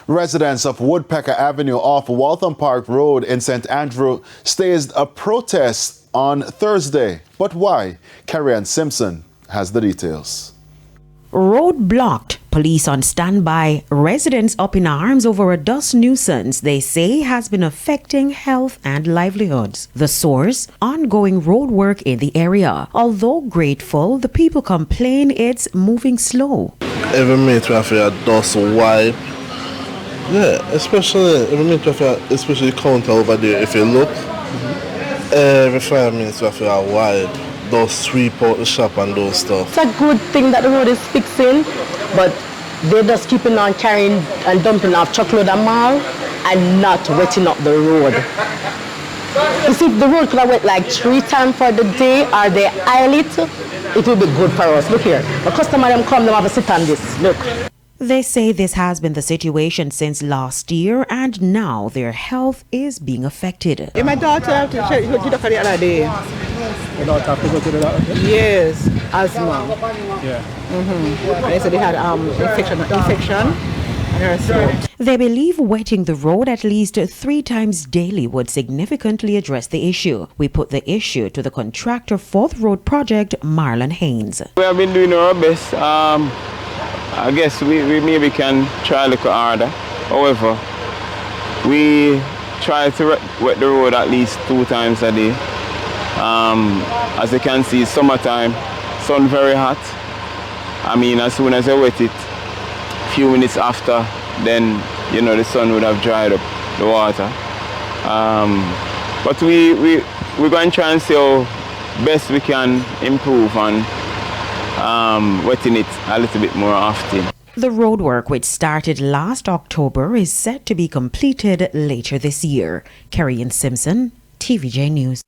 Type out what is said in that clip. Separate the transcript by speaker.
Speaker 1: Residents of Woodpecker Avenue off Waltham Park Road in St. Andrew staged a protest on Thursday. But why? Carrie-Ann Simpson has the details.
Speaker 2: Road blocked, police on standby, residents up in arms over a dust nuisance they say has been affecting health and livelihoods. The source? Ongoing road work in the area. Although grateful, the people complain it's moving slow.
Speaker 3: Every minute we have a dust wipe. Yeah, especially every minute we have especially counter over there. If you look, every 5 minutes we have a wipe. Those sweep out the shop and those stuff.
Speaker 4: It's a good thing that the road is fixing, but they're just keeping on carrying and dumping off truckload of mall and not wetting up the road. You see, if the road could have wet like 3 times for the day or they aisle it will be good for us. Look here, the customer them come, they have to sit on this. Look.
Speaker 2: They say this has been the situation since last year and now their health is being affected.
Speaker 5: My daughter have to check the doctor the other day.
Speaker 6: Your daughter have to go to the doctor?
Speaker 5: Yes, asthma.
Speaker 6: Yeah.
Speaker 5: They said they had infection in her throat.
Speaker 2: They believe wetting the road at least 3 times daily would significantly address the issue. We put the issue to the contractor for the road project, Marlon Haynes.
Speaker 7: We have been doing our best. I guess we maybe can try a little harder. However, we try to wet the road at least 2 times a day. As you can see, summertime, sun very hot. I mean, as soon as I wet it, a few minutes after, then, you know, the sun would have dried up the water. But we're going to try and see how best we can improve on wetting it a little bit more often.
Speaker 2: The roadwork, which started last October, is set to be completed later this year. Carrie-Ann Simpson, TVJ News.